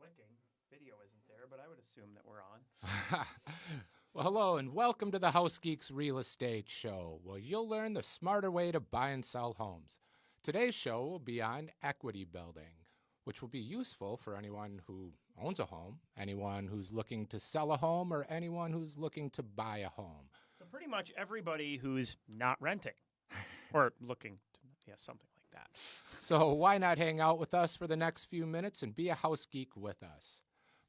clicking. Video isn't there, but I would assume that we're on. Well, hello and welcome to the House Geeks Real Estate Show, where you'll learn the smarter way to buy and sell homes. Today's show will be on equity building, which will be useful for anyone who owns a home, anyone who's looking to sell a home, or anyone who's looking to buy a home. So pretty much everybody who's not renting or looking to, something like that. So why not hang out with us for the next few minutes and be a house geek with us?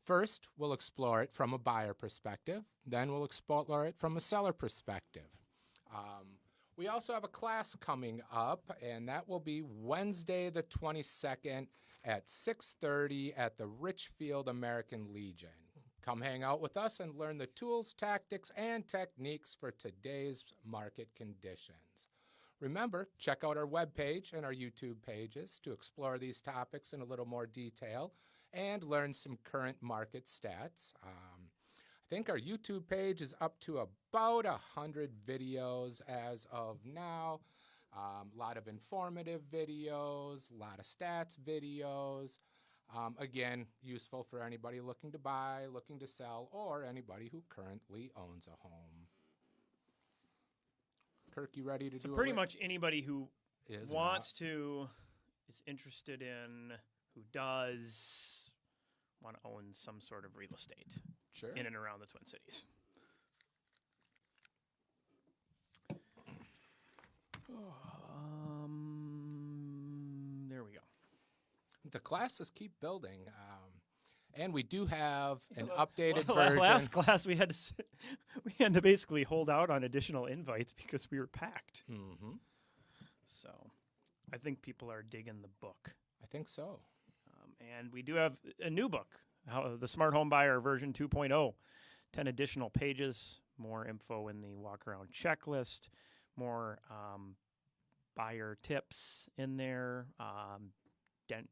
First, we'll explore it from a buyer perspective. Then we'll explore it from a seller perspective. We also have a class coming up, and that will be Wednesday the 22nd at 6:30 at the Richfield American Legion. Come hang out with us and learn the tools, tactics, and techniques for today's market conditions. Remember, check out our webpage and our YouTube pages to explore these topics in a little more detail and learn some current market stats. I think our YouTube page is up to about 100 videos as of now. A lot of informative videos, a lot of stats videos. Again, useful for anybody looking to buy, looking to sell, or anybody who currently owns a home. Kirk, you ready to do it? So pretty much anybody who is interested in, who does want to own some sort of real estate in and around the Twin Cities. There we go. The classes keep building, and we do have an updated version. Last class we had to basically hold out on additional invites because we were packed. Mm-hmm. So I think people are digging the book. I think so. And we do have a new book, the Smart Home Buyer version 2.0. 10 additional pages, more info in the walk-around checklist, more buyer tips in there,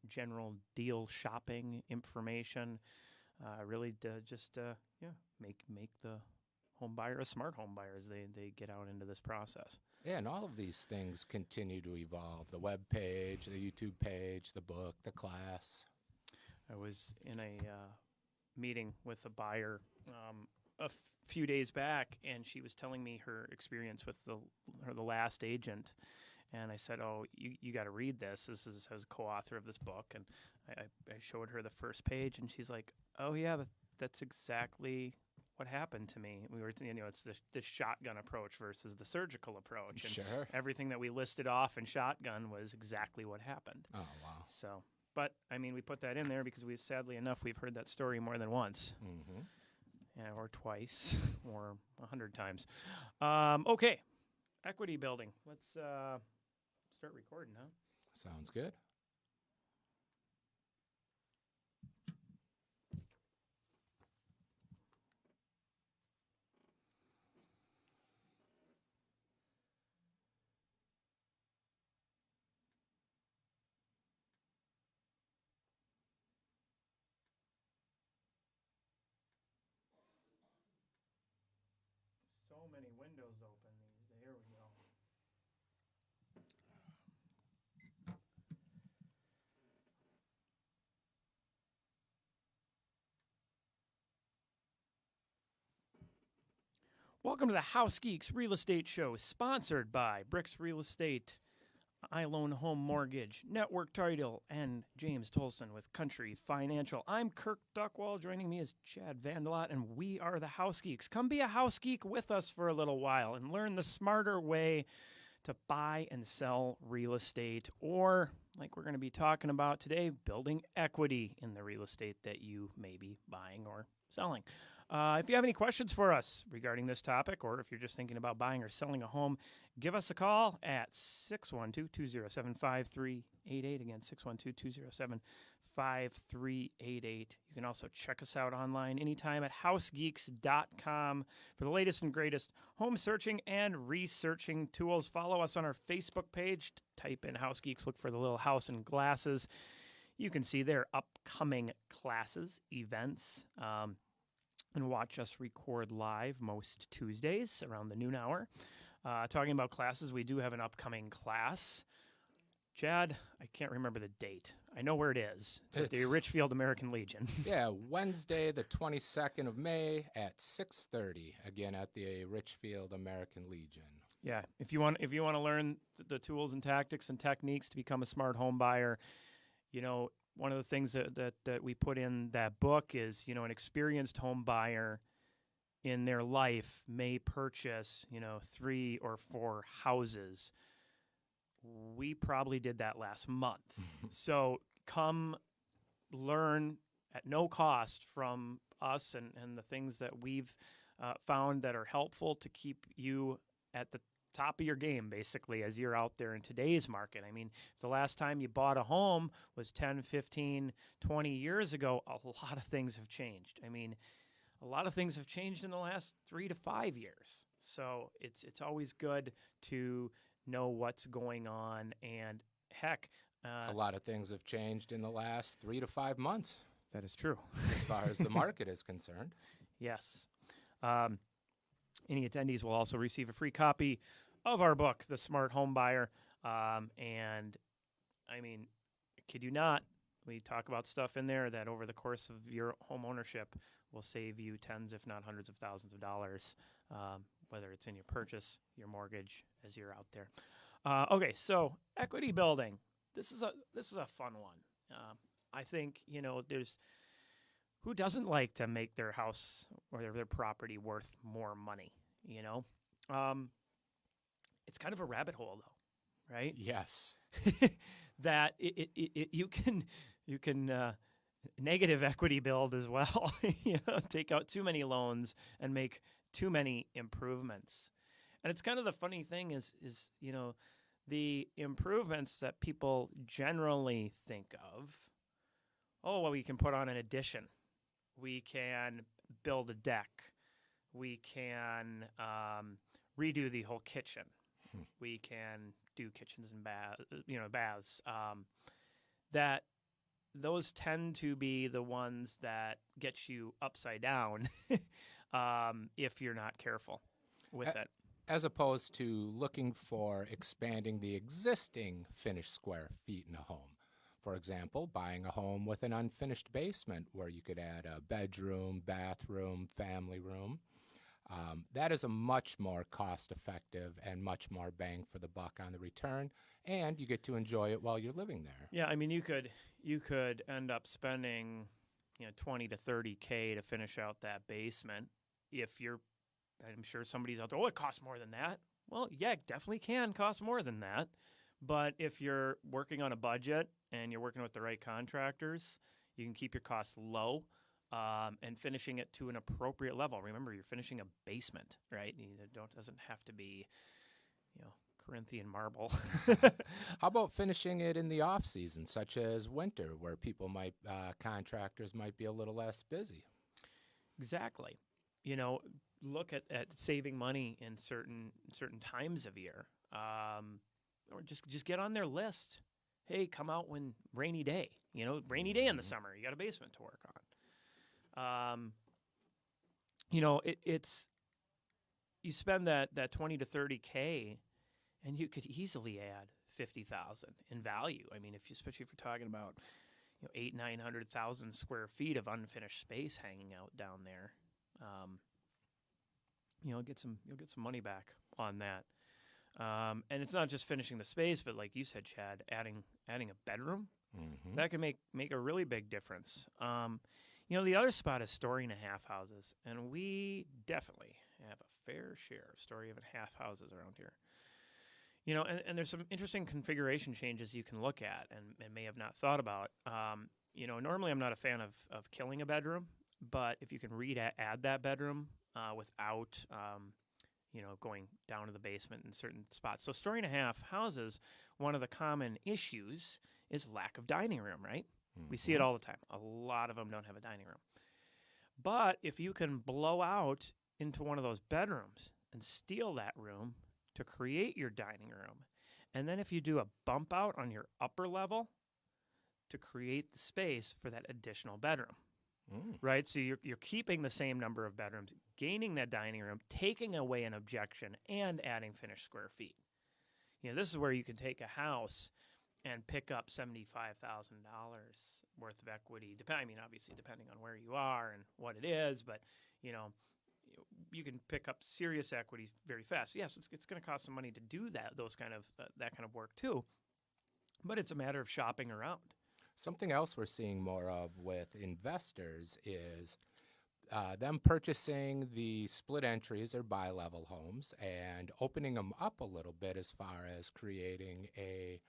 general deal shopping information. Really make the home buyer a smart home buyer as they get out into this process. Yeah, and all of these things continue to evolve. The web page, the YouTube page, the book, the class. I was in a meeting with a buyer a few days back, and she was telling me her experience with the last agent. And I said, "Oh, you got to read this. This is as co-author of this book." And I showed her the first page, and she's like, "Oh yeah, that's exactly what happened to me." We were, it's the shotgun approach versus the surgical approach. And sure. Everything that we listed off in shotgun was exactly what happened. Oh wow. So, but I mean, we put that in there because sadly enough, we've heard that story more than once. Mm-hmm. Yeah, or twice, or 100 times. Okay, equity building. Let's start recording, huh? Sounds good. So many windows open. There we go. Welcome to the House Geeks Real Estate Show, sponsored by Bricks Real Estate, iLoan Home Mortgage, Network Title, and James Tolson with Country Financial. I'm Kirk Duckwall. Joining me is Chad Vandelot, and we are the House Geeks. Come be a House Geek with us for a little while and learn the smarter way to buy and sell real estate, or, like we're going to be talking about today, building equity in the real estate that you may be buying or selling. If you have any questions for us regarding this topic, or if you're just thinking about buying or selling a home, give us a call at 612-207-5388. Again, 612-207-5388. You can also check us out online anytime at housegeeks.com for the latest and greatest home searching and researching tools. Follow us on our Facebook page. Type in House Geeks, look for the little house and glasses. You can see their upcoming classes, events, and watch us record live most Tuesdays around the noon hour. Talking about classes, we do have an upcoming class Chad, I can't remember the date. I know where it is. It's at the It's- Richfield American Legion. Yeah, Wednesday, the 22nd of May at 6:30, again at the Richfield American Legion. Yeah, if you want to learn the tools and tactics and techniques to become a smart home buyer, one of the things that we put in that book is, an experienced home buyer in their life may purchase, 3 or 4 houses. We probably did that last month. So come learn at no cost from us and the things that we've found that are helpful to keep you at the top of your game, basically, as you're out there in today's market. I mean, if the last time you bought a home was 10, 15, 20 years ago, a lot of things have changed. I mean, a lot of things have changed in the last 3 to 5 years. So it's always good to know what's going on. And heck, A lot of things have changed in the last 3 to 5 months that is true. as far as the market is concerned. Yes. Any attendees will also receive a free copy of our book, The Smart Home Buyer. And I mean, kid you not, we talk about stuff in there that over the course of your home ownership will save you tens, if not hundreds of thousands of dollars, whether it's in your purchase, your mortgage, as you're out there. Okay, so equity building. This is a fun one. I think, there's who doesn't like to make their house or their property worth more money, It's kind of a rabbit hole, though, right? Yes. That you can negative equity build as well. Take out too many loans and make too many improvements. And it's kind of the funny thing is the improvements that people generally think of. Oh, well, we can put on an addition. We can build a deck. We can redo the whole kitchen. We can do kitchens and baths. That those tend to be the ones that get you upside down if you're not careful with it. As opposed to looking for expanding the existing finished square feet in a home. For example, buying a home with an unfinished basement where you could add a bedroom, bathroom, family room. That is a much more cost-effective and much more bang for the buck on the return, and you get to enjoy it while you're living there. Yeah, I mean, you could end up spending, $20 to $30K to finish out that basement. I'm sure somebody's out there, oh, it costs more than that. Well, yeah, it definitely can cost more than that. But if you're working on a budget and you're working with the right contractors, you can keep your costs low. And finishing it to an appropriate level. Remember, you're finishing a basement, right? It doesn't have to be, Corinthian marble. How about finishing it in the off season, such as winter, where contractors might be a little less busy? Exactly. Look at saving money in certain times of year, or just get on their list. Hey, come out when rainy day. Rainy day in the summer. You got a basement to work on. It's you spend that 20 to 30K, and you could easily add 50,000 in value. I mean, especially if you're talking about 800,000-900,000 square feet of unfinished space hanging out down there, you'll get some money back on that. And it's not just finishing the space, but like you said, Chad, adding a bedroom that can make a really big difference. The other spot is story and a half houses, and we definitely have a fair share of story and a half houses around here. And there's some interesting configuration changes you can look at and may have not thought about. Normally I'm not a fan of killing a bedroom, but if you can add that bedroom without, going down to the basement in certain spots. So story and a half houses, one of the common issues is lack of dining room, right? We see it all the time. A lot of them don't have a dining room. But if you can blow out into one of those bedrooms and steal that room to create your dining room, and then if you do a bump out on your upper level to create the space for that additional bedroom, right? So you're keeping the same number of bedrooms, gaining that dining room, taking away an objection, and adding finished square feet. This is where you can take a house and pick up $75,000 worth of equity. Obviously depending on where you are and what it is, but you can pick up serious equity very fast. Yes, it's going to cost some money to do that kind of work too, but it's a matter of shopping around. Something else we're seeing more of with investors is them purchasing the split entries or bi-level homes and opening them up a little bit as far as creating a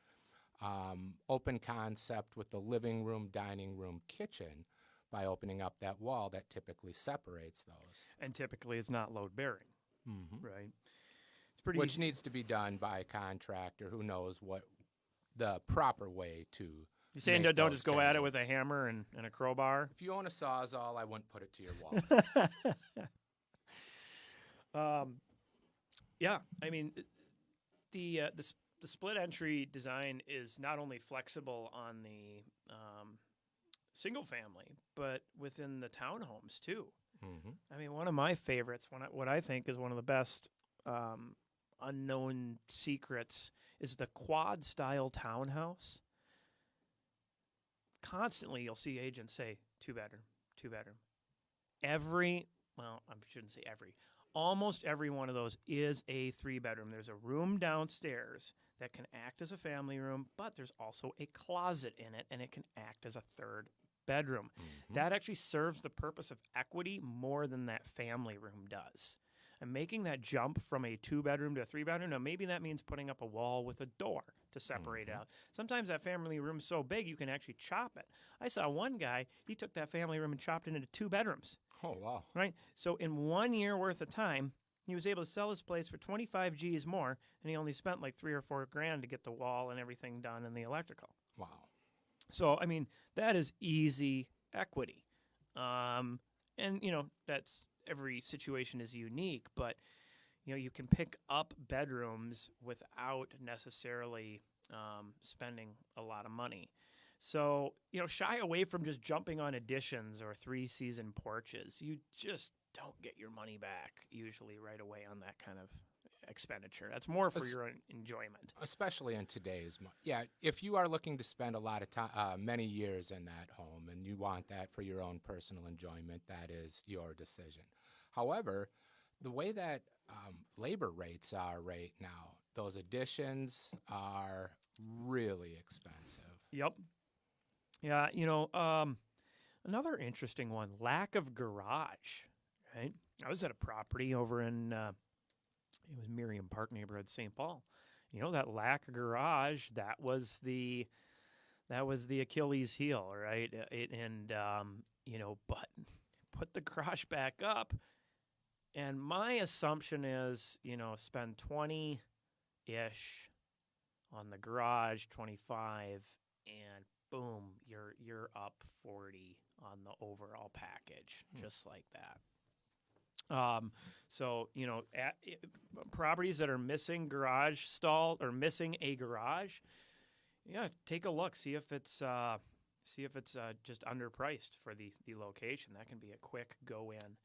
open concept with the living room, dining room, kitchen by opening up that wall that typically separates those. And typically it's not load bearing, right? It's pretty Which needs to be done by a contractor who knows what the proper way to. You're saying don't just go at it with a hammer and a crowbar? If you own a Sawzall, I wouldn't put it to your wall. Yeah, I mean, the split entry design is not only flexible on the single family, but within the townhomes too. I mean, one of my favorites, what I think is one of the best unknown secrets, is the quad style townhouse. Constantly, you'll see agents say 2-bedroom, 2-bedroom. Almost every one of those is a 3-bedroom. There's a room downstairs that can act as a family room, but there's also a closet in it, and it can act as a 3rd bedroom. That actually serves the purpose of equity more than that family room does. And making that jump from a 2-bedroom to a 3-bedroom, now maybe that means putting up a wall with a door to separate out. Sometimes that family room's so big you can actually chop it. I saw one guy, he took that family room and chopped it into 2 bedrooms. Oh, wow. Right? So in 1 year worth of time, he was able to sell his place for 25 G's more, and he only spent like $3 or $4 grand to get the wall and everything done and the electrical. Wow. So, I mean, that is easy equity. And, that's every situation is unique, but, you can pick up bedrooms without necessarily spending a lot of money. So, shy away from just jumping on additions or 3-season porches. You just don't get your money back usually right away on that kind of expenditure. That's more for your own enjoyment. Especially in today's if you are looking to spend a lot of time, many years in that home, and you want that for your own personal enjoyment, that is your decision. However, the way that labor rates are right now, those additions are really expensive. Yep. Yeah, another interesting one, lack of garage, right? I was at a property over in it was Miriam Park neighborhood, St. Paul. That lack of garage, that was the Achilles heel, right? But put the garage back up, and my assumption is, spend 20-ish on the garage, 25, and boom, you're up 40 on the overall package, just like that. Properties that are missing garage stall or missing a garage, take a look, see if it's just underpriced for the location. That can be a quick go in.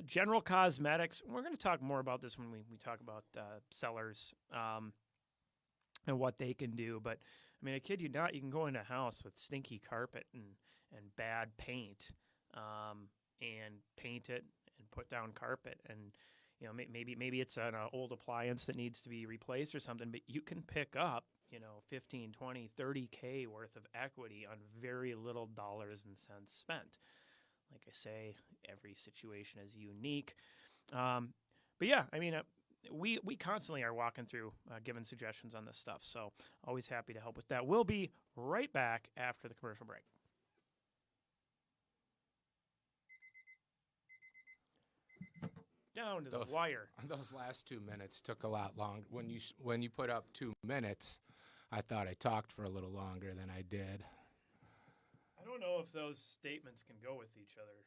General cosmetics. We're going to talk more about this when we talk about sellers and what they can do. But I mean, I kid you not, you can go in a house with stinky carpet and bad paint, and paint it and put down carpet, and maybe it's an old appliance that needs to be replaced or something, but you can pick up 15, 20, 30K worth of equity on very little dollars and cents spent. Like I say, every situation is unique. But yeah, I mean, we constantly are walking through giving suggestions on this stuff, so always happy to help with that. We'll be right back after the commercial break. Down to the wire. Those last 2 minutes took a lot longer. When you put up 2 minutes, I thought I talked for a little longer than I did. I don't know if those statements can go with each other.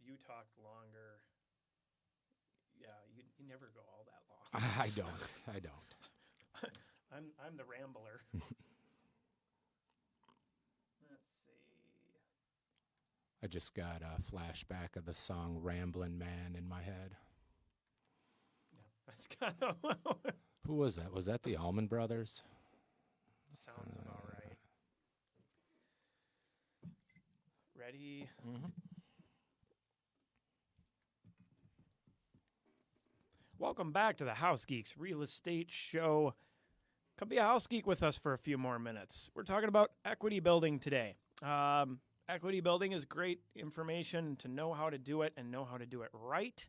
You talked longer. Yeah, you never go all that long. I don't. I'm the rambler. Let's see. I just got a flashback of the song "Ramblin' Man" in my head. That's kind of Who was that? Was that the Allman Brothers? Sounds about right. Ready? Mm-hmm. Welcome back to the House Geeks Real Estate Show. Come be a house geek with us for a few more minutes. We're talking about equity building today. Equity building is great information to know how to do it and know how to do it right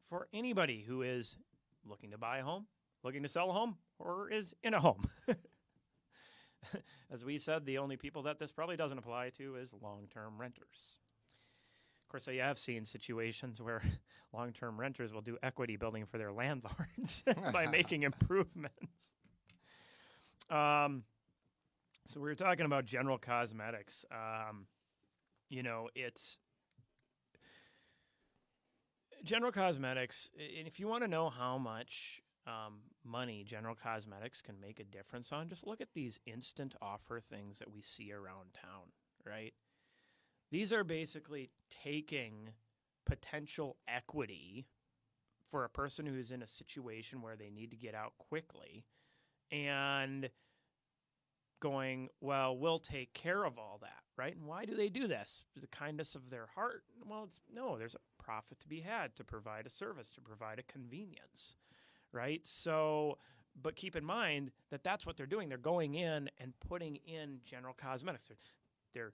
for anybody who is looking to buy a home, looking to sell a home, or is in a home. As we said, the only people that this probably doesn't apply to is long-term renters. Of course, I have seen situations where long-term renters will do equity building for their landlords by making improvements. So we were talking about general cosmetics. It's general cosmetics. And if you want to know how much money general cosmetics can make a difference on, just look at these instant offer things that we see around town, right? These are basically taking potential equity for a person who's in a situation where they need to get out quickly and going, well, we'll take care of all that, right? And why do they do this? The kindness of their heart? Well, there's a profit to be had to provide a service, to provide a convenience, right? So, but keep in mind that that's what they're doing. They're going in and putting in general cosmetics. They're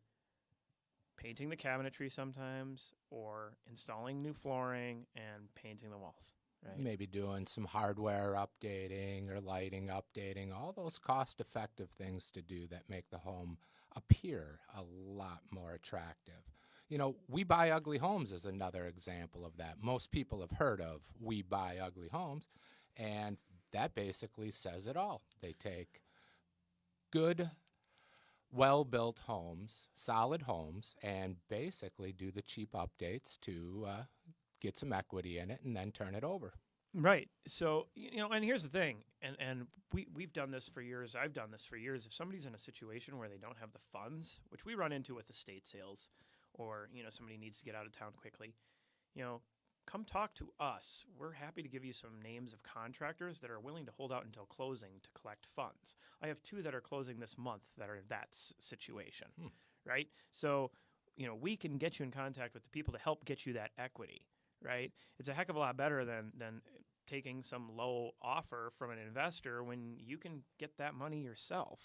painting the cabinetry sometimes, or installing new flooring and painting the walls. Right. Maybe doing some hardware updating or lighting updating, all those cost-effective things to do that make the home appear a lot more attractive. You know, We Buy Ugly Homes is another example of that. Most people have heard of We Buy Ugly Homes, and that basically says it all. They take good, well-built homes, solid homes, and basically do the cheap updates to get some equity in it and then turn it over. Right. So, and here's the thing, and we've done this for years. I've done this for years. If somebody's in a situation where they don't have the funds, which we run into with estate sales, or, somebody needs to get out of town quickly, come talk to us. We're happy to give you some names of contractors that are willing to hold out until closing to collect funds. I have 2 that are closing this month that are in that situation, right? So, we can get you in contact with the people to help get you that equity, right? It's a heck of a lot better than taking some low offer from an investor when you can get that money yourself,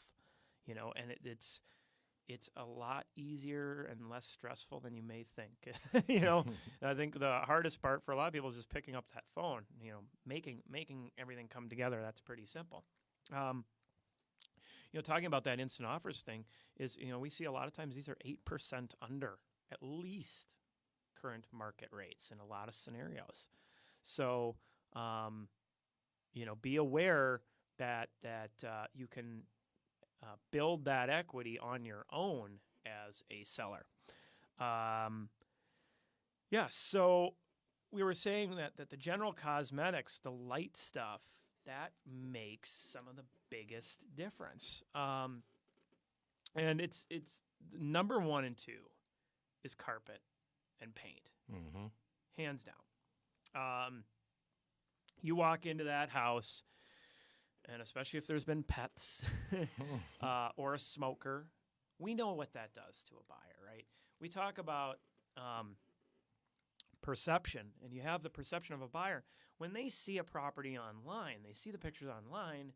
and it's a lot easier and less stressful than you may think. I think the hardest part for a lot of people is just picking up that phone, making everything come together. That's pretty simple. Talking about that instant offers thing is, we see a lot of times these are 8% under at least current market rates in a lot of scenarios. So, be aware that you can build that equity on your own as a seller. So we were saying that the general cosmetics, the light stuff, that makes some of the biggest difference. And it's number 1 and 2 is carpet and paint, hands down. You walk into that house, and especially if there's been pets or a smoker, we know what that does to a buyer, right? We talk about perception, and you have the perception of a buyer. When they see a property online, they see the pictures online,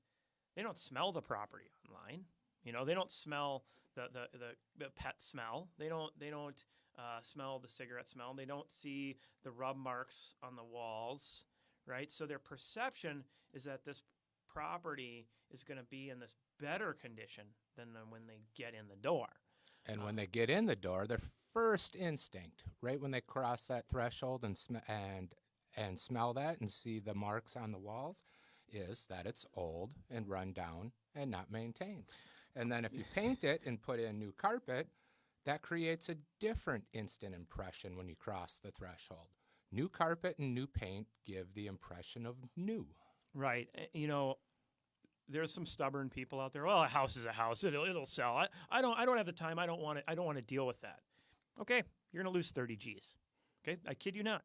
they don't smell the property online. They don't smell the pet smell. They don't smell the cigarette smell. They don't see the rub marks on the walls, right? So their perception is that this property is going to be in this better condition than when they get in the door. And when they get in the door, their first instinct, right when they cross that threshold and smell that and see the marks on the walls, is that it's old and run down and not maintained. And then if you paint it and put in new carpet, that creates a different instant impression when you cross the threshold. New carpet and new paint give the impression of new. Right. There's some stubborn people out there. Well, a house is a house. It'll sell. I don't have the time. I don't want to deal with that. Okay, you're gonna lose 30 G's. Okay, I kid you not,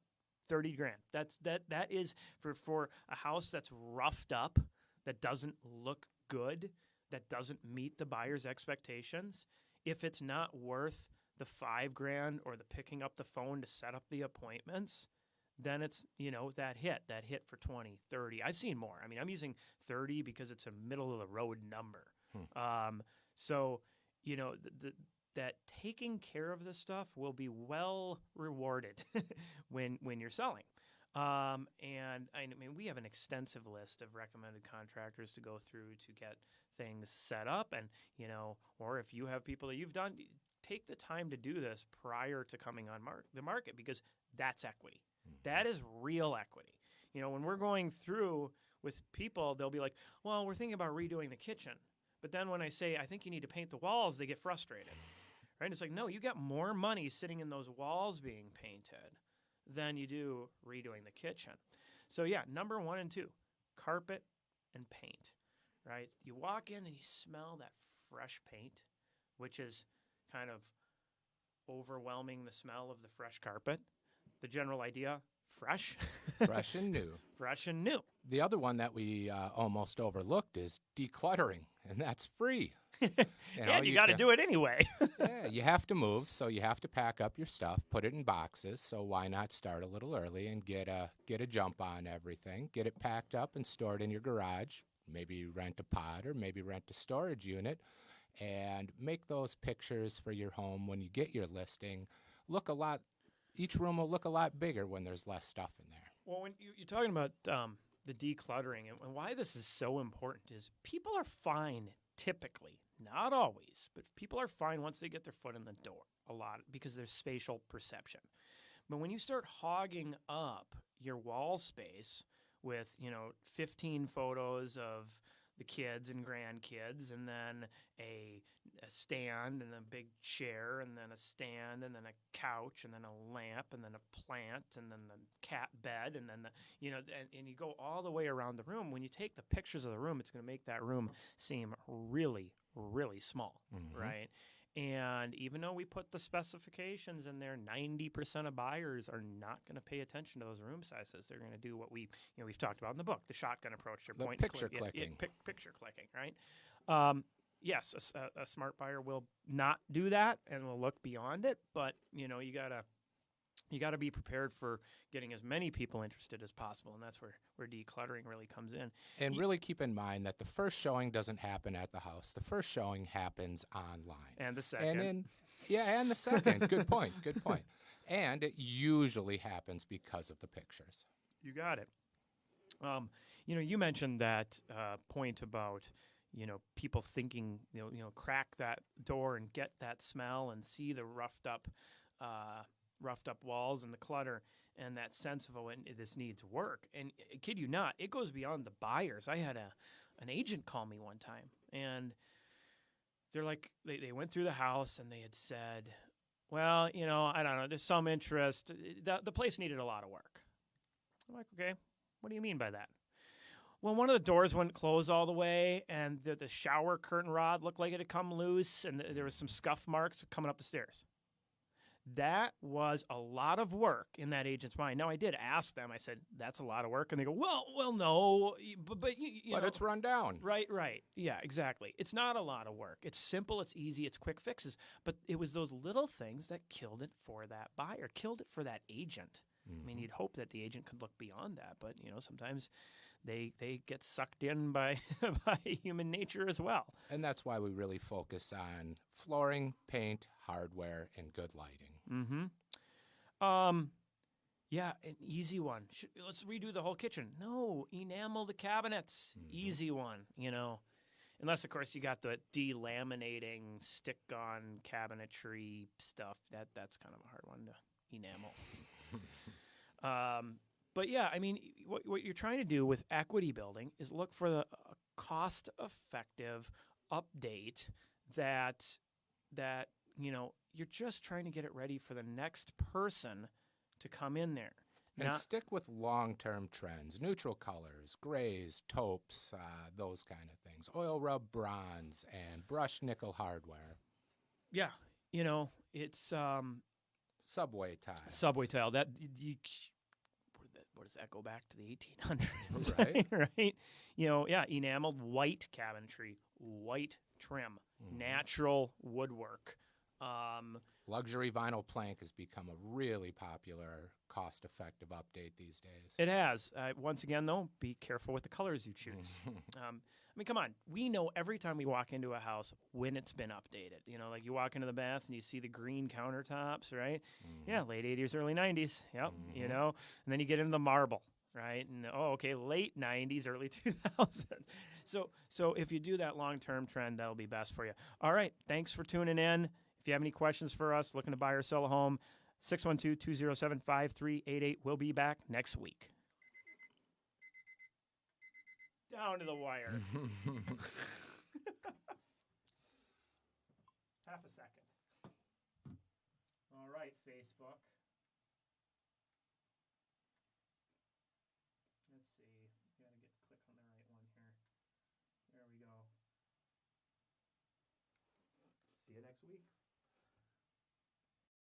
30 grand. That is for a house that's roughed up, that doesn't look good, that doesn't meet the buyer's expectations. If it's not worth the $5,000 or the picking up the phone to set up the appointments, then it's, that hit for 20, 30. I've seen more. I mean, I'm using 30 because it's a middle of the road number. So, that taking care of this stuff will be well rewarded when you're selling. And I mean, we have an extensive list of recommended contractors to go through to get things set up. And, or if you have people that you've done, take the time to do this prior to coming on the market, because that's equity. That is real equity. When we're going through with people, they'll be like, well, we're thinking about redoing the kitchen. But then when I say, I think you need to paint the walls, they get frustrated. Right? It's like, no, you got more money sitting in those walls being painted than you do redoing the kitchen. So yeah, number 1 and 2, carpet and paint, right? You walk in and you smell that fresh paint, which is kind of overwhelming the smell of the fresh carpet. The general idea, fresh. Fresh and new. Fresh and new. The other one that we almost overlooked is decluttering, and that's free. And you got to do it anyway. Yeah, you have to move, so you have to pack up your stuff, put it in boxes. So why not start a little early and get a jump on everything, get it packed up and stored in your garage. Maybe rent a pod or maybe rent a storage unit, and make those pictures for your home when you get your listing look a lot. Each room will look a lot bigger when there's less stuff in there. Well, when you're talking about the decluttering and why this is so important is people are fine typically, not always, but people are fine once they get their foot in the door a lot because there's spatial perception. But when you start hogging up your wall space with, 15 photos of the kids and grandkids, and then a stand, and a big chair, and then a stand, and then a couch, and then a lamp, and then a plant, and then the cat bed, and then and you go all the way around the room. When you take the pictures of the room, it's going to make that room seem really, really small, right? And even though we put the specifications in there, 90% of buyers are not going to pay attention to those room sizes. They're going to do what we've talked about in the book, the shotgun approach, your point picture clicking. Picture clicking, right? Yes, a smart buyer will not do that and will look beyond it, but you got to be prepared for getting as many people interested as possible, and that's where decluttering really comes in. And really keep in mind that the first showing doesn't happen at the house. The first showing happens online. And the second. And the second. Good point. Good point. And it usually happens because of the pictures. You got it. You mentioned that point about people thinking crack that door and get that smell and see the roughed up walls and the clutter and that sense of, this needs work. And kid you not, it goes beyond the buyers. I had an agent call me one time, and they're like, they went through the house and they had said, well, I don't know, there's some interest. The place needed a lot of work. I'm like, okay, what do you mean by that? Well, one of the doors wouldn't close all the way, and the shower curtain rod looked like it had come loose, and there was some scuff marks coming up the stairs. That was a lot of work in that agent's mind. Now, I did ask them. I said, that's a lot of work. And they go, well, no. But it's run down. Right. Yeah, exactly. It's not a lot of work. It's simple. It's easy. It's quick fixes. But it was those little things that killed it for that buyer, killed it for that agent. I mean, you'd hope that the agent could look beyond that. But, sometimes they get sucked in by human nature as well. And that's why we really focus on flooring, paint, hardware, and good lighting. Yeah, an easy one. Let's redo the whole kitchen. No, enamel the cabinets. Easy one, Unless, of course, you got the delaminating, stick-on cabinetry stuff. That's kind of a hard one to enamel. But yeah, I mean, what you're trying to do with equity building is look for the cost-effective update that you're just trying to get it ready for the next person to come in there. And stick with long-term trends, neutral colors, grays, taupes, those kind of things, oil rub bronze, and brushed nickel hardware. Yeah, it's subway tile. Subway tile. What does that go back to the 1800s? Right? Enameled white cabinetry, white trim, natural woodwork. Luxury vinyl plank has become a really popular, cost-effective update these days. It has. Once again, though, be careful with the colors you choose. I mean, come on. We know every time we walk into a house when it's been updated. You know, like you walk into the bath and you see the green countertops, right? Yeah, late 80s, early 90s. Yep, you know. And then you get into the marble, right? And, okay, late 90s, early 2000s. So if you do that long-term trend, that'll be best for you. All right, thanks for tuning in. If you have any questions for us, looking to buy or sell a home, 612-207-5388. We'll be back next week. Down to the wire. Half a second. All right, Facebook. Let's see. Got to click on the right one here. There we go. See you next week.